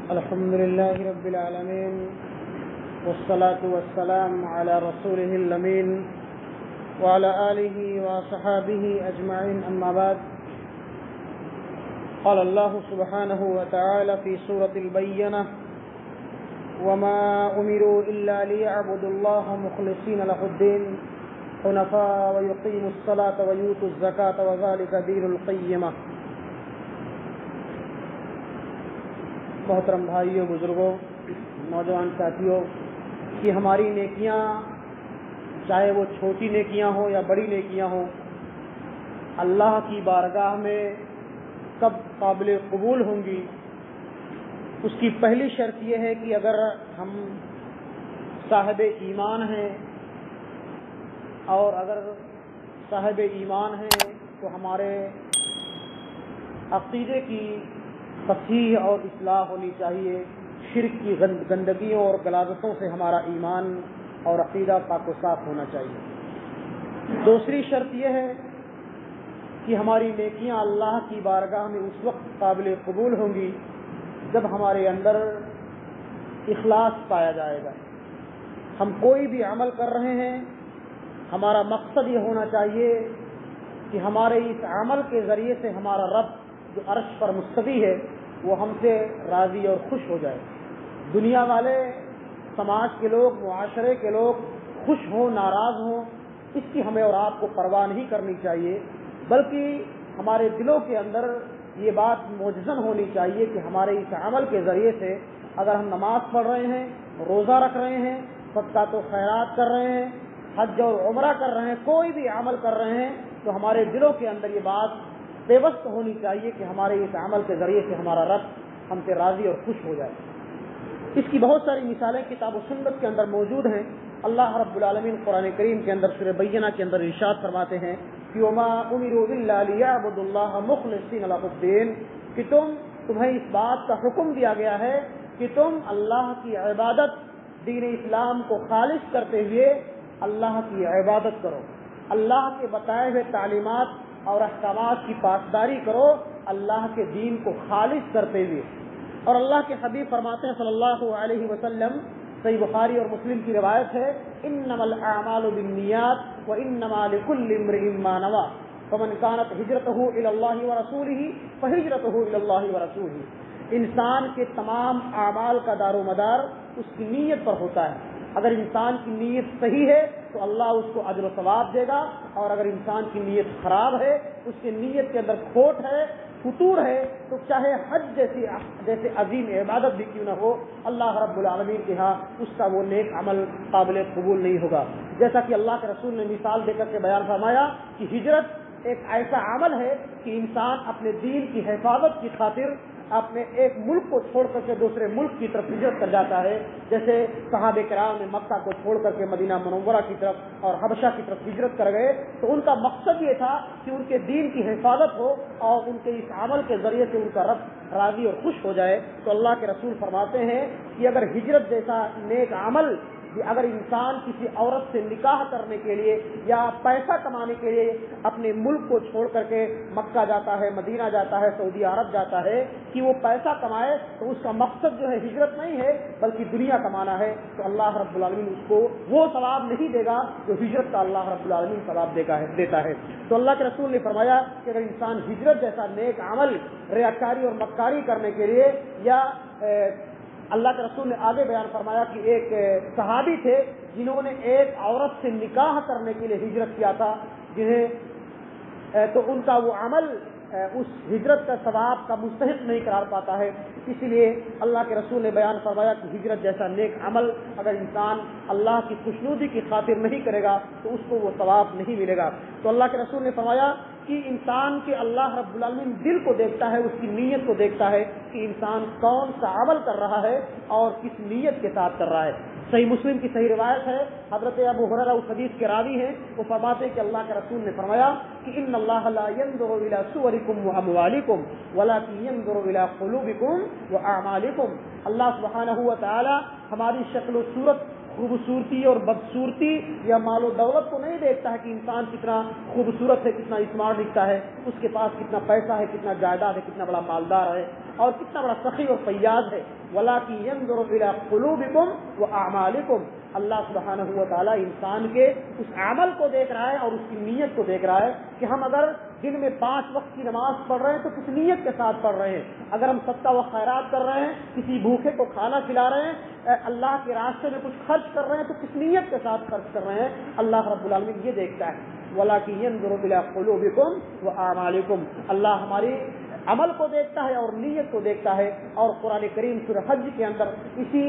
الحمد لله رب العالمين والصلاة والسلام على رسوله الأمين وعلى آله وصحابه أجمعين أما بعد قال الله سبحانه وتعالى في سورة البينة وما أمروا إلا ليعبدوا الله مخلصين له الدين حنفاء ويقيموا الصلاة ويؤتوا الزكاة وذلك دين القيمة۔ محترم بھائیوں، بزرگوں، نوجوان ساتھیوں، کہ ہماری نیکیاں چاہے وہ چھوٹی نیکیاں ہوں یا بڑی نیکیاں ہوں، اللہ کی بارگاہ میں کب قابل قبول ہوں گی، اس کی پہلی شرط یہ ہے کہ اگر ہم صاحب ایمان ہیں، اور اگر صاحب ایمان ہیں تو ہمارے عقیدے کی تصحیح اور اصلاح ہونی چاہیے، شرک کی گندگیوں اور غلاظتوں سے ہمارا ایمان اور عقیدہ پاک و صاف ہونا چاہیے۔ دوسری شرط یہ ہے کہ ہماری نیکیاں اللہ کی بارگاہ میں اس وقت قابل قبول ہوں گی جب ہمارے اندر اخلاص پایا جائے گا۔ ہم کوئی بھی عمل کر رہے ہیں، ہمارا مقصد یہ ہونا چاہیے کہ ہمارے اس عمل کے ذریعے سے ہمارا رب جو عرش پر مستوی ہے وہ ہم سے راضی اور خوش ہو جائے۔ دنیا والے، سماج کے لوگ، معاشرے کے لوگ خوش ہوں، ناراض ہوں، اس کی ہمیں اور آپ کو پرواہ نہیں کرنی چاہیے، بلکہ ہمارے دلوں کے اندر یہ بات موجزن ہونی چاہیے کہ ہمارے اس عمل کے ذریعے سے اگر ہم نماز پڑھ رہے ہیں، روزہ رکھ رہے ہیں، صدقات و خیرات کر رہے ہیں، حج اور عمرہ کر رہے ہیں، کوئی بھی عمل کر رہے ہیں، تو ہمارے دلوں کے اندر یہ بات پیوست ہونی چاہیے کہ ہمارے اس عمل کے ذریعے سے ہمارا رب ہم سے راضی اور خوش ہو جائے۔ اس کی بہت ساری مثالیں کتاب و سنت کے اندر موجود ہیں۔ اللہ رب العالمین قرآن کریم کے اندر سورہ بینہ کے اندر ارشاد فرماتے ہیں کہ وما امروا الا ليعبدوا الله مخلصين له الدين، کہ تمہیں اس بات کا حکم دیا گیا ہے کہ تم اللہ کی عبادت، دین اسلام کو خالص کرتے ہوئے اللہ کی عبادت کرو، اللہ کے بتائے ہوئے تعلیمات اور احکامات کی پاسداری کرو، اللہ کے دین کو خالص کرتے ہوئے۔ اور اللہ کے حبیب فرماتے ہیں صلی اللہ علیہ وسلم، صحیح بخاری اور مسلم کی روایت ہے، انما الاعمال بالنیات وانما لكل امرئ ما نوى فمن كانت هجرته الى الله ورسوله فهجرته الى الله ورسوله۔ انسان کے تمام اعمال کا دار و مدار اس کی نیت پر ہوتا ہے۔ اگر انسان کی نیت صحیح ہے تو اللہ اس کو اجر و ثواب دے گا، اور اگر انسان کی نیت خراب ہے، اس کی نیت کے اندر کھوٹ ہے، فطور ہے، تو چاہے حج جیسے عظیم عبادت بھی کیوں نہ ہو، اللہ رب العالمین کے ہاں اس کا وہ نیک عمل قابل قبول نہیں ہوگا۔ جیسا کہ اللہ کے رسول نے مثال دے کر کے بیان فرمایا کہ ہجرت ایک ایسا عمل ہے کہ انسان اپنے دین کی حفاظت کی خاطر اپنے ایک ملک کو چھوڑ کر کے دوسرے ملک کی طرف ہجرت کر جاتا ہے، جیسے صحابہ کرام نے مکہ کو چھوڑ کر کے مدینہ منورہ کی طرف اور حبشہ کی طرف ہجرت کر گئے، تو ان کا مقصد یہ تھا کہ ان کے دین کی حفاظت ہو اور ان کے اس عمل کے ذریعے سے ان کا رب راضی اور خوش ہو جائے۔ تو اللہ کے رسول فرماتے ہیں کہ اگر ہجرت جیسا نیک عمل، اگر انسان کسی عورت سے نکاح کرنے کے لیے یا پیسہ کمانے کے لیے اپنے ملک کو چھوڑ کر کے مکہ جاتا ہے، مدینہ جاتا ہے، سعودی عرب جاتا ہے کہ وہ پیسہ کمائے، تو اس کا مقصد جو ہے ہجرت نہیں ہے بلکہ دنیا کمانا ہے، تو اللہ رب العالمین اس کو وہ ثواب نہیں دے گا جو ہجرت کا اللہ رب العالمین ثواب دیتا ہے۔ تو اللہ کے رسول نے فرمایا کہ اگر انسان ہجرت جیسا نیک عمل ریاکاری اور مکاری کرنے کے لیے، یا اللہ کے رسول نے آگے بیان فرمایا کہ ایک صحابی تھے جنہوں نے ایک عورت سے نکاح کرنے کے لیے ہجرت کیا تھا، تو ان کا وہ عمل اس ہجرت کا ثواب کا مستحق نہیں قرار پاتا ہے۔ اسی لیے اللہ کے رسول نے بیان فرمایا کہ ہجرت جیسا نیک عمل اگر انسان اللہ کی خوشنودی کی خاطر نہیں کرے گا تو اس کو وہ ثواب نہیں ملے گا۔ تو اللہ کے رسول نے فرمایا کہ انسان کے اللہ رب العالمین دل کو دیکھتا ہے، اس کی نیت کو دیکھتا ہے کہ انسان کون سا عمل کر رہا ہے اور کس نیت کے ساتھ کر رہا ہے۔ صحیح مسلم کی صحیح روایت ہے، حضرت ابو ہریرہ اس حدیث کے راوی ہیں، وہ فرماتے ہیں کہ اللہ کے رسول نے فرمایا کہ ان اللہ لا ينظر الى صورکم واموالکم ولکن ينظر الى قلوبکم واعمالکم۔ اللہ سبحانہ و تعالی ہماری شکل و صورت خوبصورتی اور بدصورتی یا مال و دولت کو نہیں دیکھتا ہے کہ انسان کتنا خوبصورت ہے، کتنا اسمارٹ دکھتا ہے، اس کے پاس کتنا پیسہ ہے، کتنا جائیداد ہے، کتنا بڑا مالدار ہے اور کتنا بڑا سخی اور فیاض ہے. وَلَٰكِن يَنظُرُ إِلَىٰ قُلُوبِكُمْ وَأَعْمَالِكُمْ. اللہ سبحانہ و تعالیٰ انسان کے اس عمل کو دیکھ رہا ہے اور اس کی نیت کو دیکھ رہا ہے کہ ہم اگر دن میں 5 وقت کی نماز پڑھ رہے ہیں تو کس نیت کے ساتھ پڑھ رہے ہیں. اگر ہم صدقہ و خیرات کر رہے ہیں، کسی بھوکے کو کھانا کھلا رہے ہیں، اللہ کے راستے میں کچھ خرچ کر رہے ہیں تو کس نیت کے ساتھ خرچ کر رہے ہیں. اللہ رب العالمین یہ دیکھتا ہے. وَلَٰكِن يَنظُرُ إِلَىٰ قُلُوبِكُمْ وَأَعْمَالِكُمْ. اللہ ہماری عمل کو دیکھتا ہے اور نیت کو دیکھتا ہے. اور قرآن کریم سورہ حج کے اندر اسی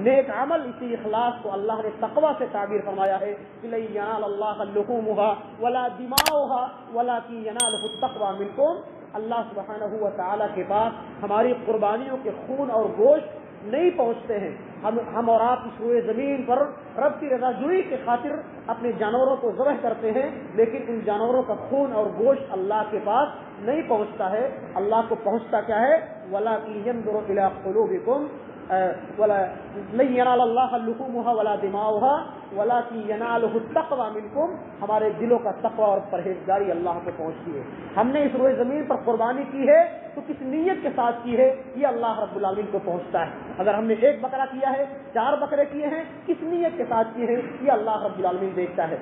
نیک عمل، اسی اخلاص کو اللہ نے تقویٰ سے تعبیر فرمایا ہے کہ لَن يَنَالَ اللَّهَ لُحُومُهَا وَلَا دِمَاؤُهَا وَلَٰكِن يَنَالُهُ التَّقْوَىٰ مِنكُمْ. اللہ سبحانہ و تعالیٰ کے پاس ہماری قربانیوں کے خون اور گوشت نہیں پہنچتے ہیں. ہم اور آپ اس روئے زمین پر رب کی رضا جوئی کی خاطر اپنے جانوروں کو ذبح کرتے ہیں، لیکن ان جانوروں کا خون اور گوشت اللہ کے پاس نہیں پہنچتا ہے. اللہ کو پہنچتا کیا ہے؟ وَلَٰكِن يَنظُرُ إِلَىٰ قُلُوبِكُمْ لَن يَنَالَ اللَّهَ لُحُومُهَا وَلَا دِمَاؤُهَا وَلَٰكِن يَنَالُهُ التَّقْوَىٰ مِنكُمْ. ہمارے دلوں کا تقویٰ اور پرہیزگاری اللہ کو پہنچتی ہے. ہم نے اس روئے زمین پر قربانی کی ہے تو کس نیت کے ساتھ کی ہے یہ اللہ رب العالمین کو پہنچتا ہے. اگر ہم نے 1 بکرا کیا ہے، 4 بکرے کیے ہیں، کس نیت کے ساتھ کیے ہیں یہ اللہ رب العالمین دیکھتا ہے.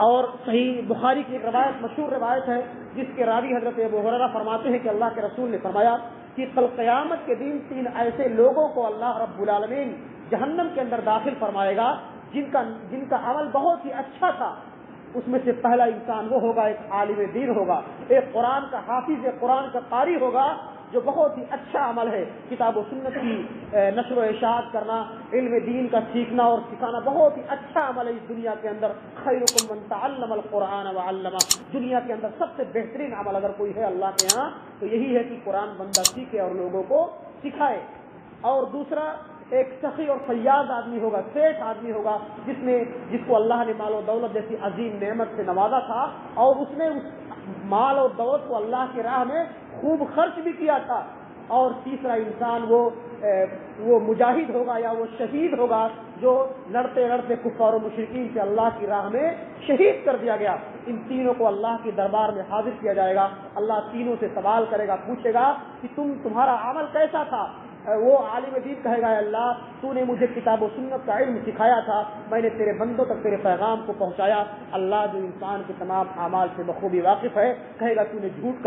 اور صحیح بخاری کی ایک روایت، مشہور روایت ہے جس کے راوی حضرت ابو ہریرہ فرماتے ہیں کہ اللہ کے رسول نے فرمایا کہ کل قیامت کے دن 3 ایسے لوگوں کو اللہ رب العالمین جہنم کے اندر داخل فرمائے گا جن کا عمل بہت ہی اچھا تھا. اس میں سے پہلا انسان وہ ہوگا، ایک عالم دین ہوگا، ایک قرآن کا حافظ، ایک قرآن کا قاری ہوگا جو بہت ہی اچھا عمل ہے. کتاب و سنت کی نشر و اشاعت کرنا، علم دین کا سیکھنا اور سکھانا بہت ہی اچھا عمل ہے اس دنیا کے اندر. خیرکم من تعلم القرآن وعلمہ. دنیا کے اندر سب سے بہترین عمل اگر کوئی ہے اللہ کے ہاں تو یہی ہے کہ قرآن بندہ سیکھے اور لوگوں کو سکھائے. اور دوسرا ایک سخی اور فیاض آدمی ہوگا، سیٹھ آدمی ہوگا جس کو اللہ نے مال و دولت جیسی عظیم نعمت سے نوازا تھا اور اس نے اس مال اور دولت کو اللہ کی راہ میں خوب خرچ بھی کیا تھا. اور تیسرا انسان وہ مجاہد ہوگا یا وہ شہید ہوگا جو لڑتے لڑتے کفار و مشرکین سے اللہ کی راہ میں شہید کر دیا گیا. ان تینوں کو اللہ کے دربار میں حاضر کیا جائے گا. اللہ تینوں سے سوال کرے گا، پوچھے گا کہ تمہارا عمل کیسا تھا. وہ عالم دین کہے گا اللہ تو نے مجھے کتاب و سنت کا علم سکھایا تھا، میں نے تیرے بندوں تک تیرے پیغام کو پہنچایا. اللہ جو انسان کے تمام اعمال سے بخوبی واقف ہے کہے گا تو نے جھوٹ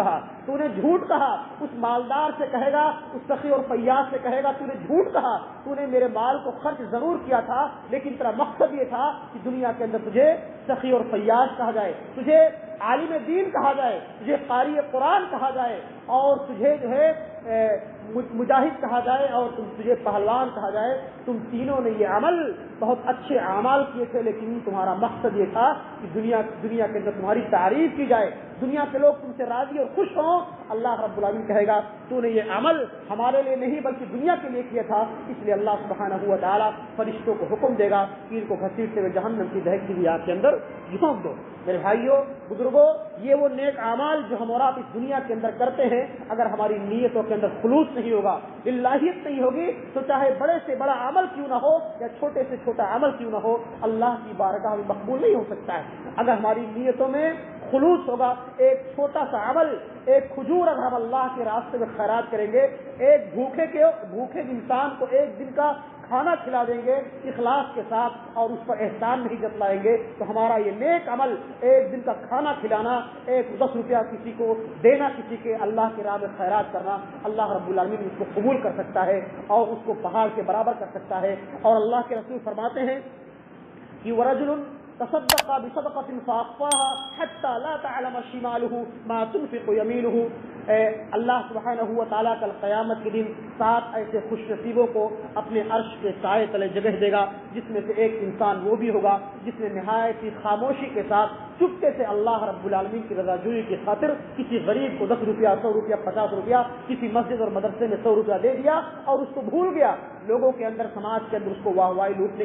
کہا. اس مالدار سے کہے گا، اس سخی اور فیاض سے کہے گا تو نے جھوٹ کہا، تو نے میرے مال کو خرچ ضرور کیا تھا لیکن تیرا مقصد یہ تھا کہ دنیا کے اندر تجھے سخی اور فیاض کہا جائے، تجھے عالم دین کہا جائے، تجھے قاری قرآن کہا جائے اور تجھے جو ہے مجاہد کہا جائے اور تجھے پہلوان کہا جائے. تم تینوں نے یہ عمل بہت اچھے اعمال کیے تھے لیکن تمہارا مقصد یہ تھا کہ دنیا کے اندر تمہاری تعریف کی جائے، دنیا کے لوگ تم سے راضی اور خوش ہوں. اللہ رب العالمین کہے گا تو نے یہ عمل ہمارے لیے نہیں بلکہ دنیا کے لیے کیا تھا. اس لیے اللہ سبحانہ و تعالیٰ فرشتوں کو حکم دے گا کہ ان کو گھسیٹتے ہوئے جہنم کی دہکتی ہوئی آگ کے اندر جھونک دو. میرے بھائیوں بزرگوں، یہ وہ نیک اعمال جو ہم اور آپ اس دنیا کے اندر کرتے ہیں اگر ہماری نیتوں کے اندر خلوص نہیں ہوگا، الہیت نہیں ہوگی تو چاہے بڑے سے بڑا عمل کیوں نہ ہو یا چھوٹے سے چھوٹا عمل کیوں نہ ہو اللہ کی بارگاہ میں مقبول نہیں ہو سکتا ہے. اگر ہماری نیتوں میں خلوص ہوگا، ایک چھوٹا سا عمل، ایک کھجور اگر ہم اللہ کے راستے میں خیرات کریں گے، ایک بھوکے انسان کو ایک دن کا کھانا کھلا دیں گے اخلاص کے ساتھ اور اس پر احسان نہیں جتلائیں گے تو ہمارا یہ نیک عمل، ایک دن کا کھانا کھلانا، 10 روپیہ کسی کو دینا، کسی کے اللہ کی راہ میں خیرات کرنا، اللہ رب العالمین اس کو قبول کر سکتا ہے اور اس کو پہاڑ کے برابر کر سکتا ہے. اور اللہ کے رسول فرماتے ہیں کہ ورجل تصدق بصدقة فأخفاها حتى لا تعلم شماله ما تنفق يمينه. اللہ سبحانہ و تعالیٰ کل قیامت کے دن 7 ایسے خوش نصیبوں کو اپنے عرش کے سائے تلے جگہ دے گا جس میں سے ایک انسان وہ بھی ہوگا جس نے نہایت ہی خاموشی کے ساتھ چپکے سے اللہ رب العالمین کی رضا جوئی کی خاطر کسی غریب کو 10 روپیہ 100 روپیہ 50 روپیہ کسی مسجد اور مدرسے میں 100 روپیہ دے دیا اور اس کو بھول گیا. لوگوں کے اندر سماج کے اندر اس کو واہوائی لوٹنے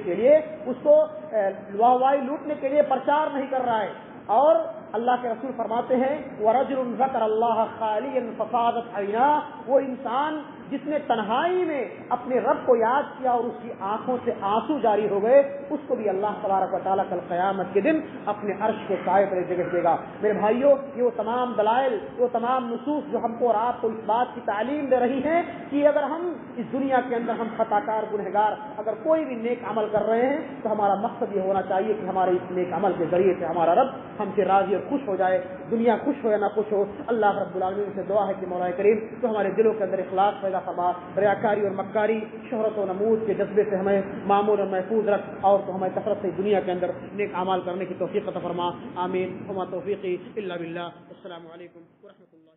کے لیے پرچار نہیں کر رہا ہے. اور اللہ کے رسول فرماتے ہیں وَرَجُلٌ ذَكَرَ اللَّهَ خَالِيًا فَفَاضَتْ عَيْنَاهُ. وہ انسان جس نے تنہائی میں اپنے رب کو یاد کیا اور اس کی آنکھوں سے آنسو جاری ہو گئے، اس کو بھی اللہ تبارک و تعالیٰ کل قیامت کے دن اپنے عرش کے سائے پر جگہ دے گا۔ میرے بھائیوں، یہ وہ تمام دلائل، وہ تمام نصوص جو ہم کو اور آپ کو اس بات کی تعلیم دے رہی ہیں کہ اگر ہم اس دنیا کے اندر ہم خطا کار گنہگار اگر کوئی بھی نیک عمل کر رہے ہیں تو ہمارا مقصد یہ ہونا چاہیے کہ ہمارے اس نیک عمل کے ذریعے سے ہمارا رب ہم سے راضی اور خوش ہو جائے، دنیا خوش ہو یا نہ خوش ہو۔ اللہ رب العالمین سے دعا ہے کہ مولا کریم تو ہمارے دلوں کے اندر اخلاص پیدا فرما، ریاکاری اور مکاری، شہرت و نمود کے جذبے سے ہمیں معمول اور محفوظ رکھ، اور تو ہمیں کثرت سے دنیا کے اندر نیک اعمال کرنے کی توفیق عطا فرما۔ آمین۔ وما توفیقی الا باللہ۔ السلام علیکم ورحمۃ اللہ۔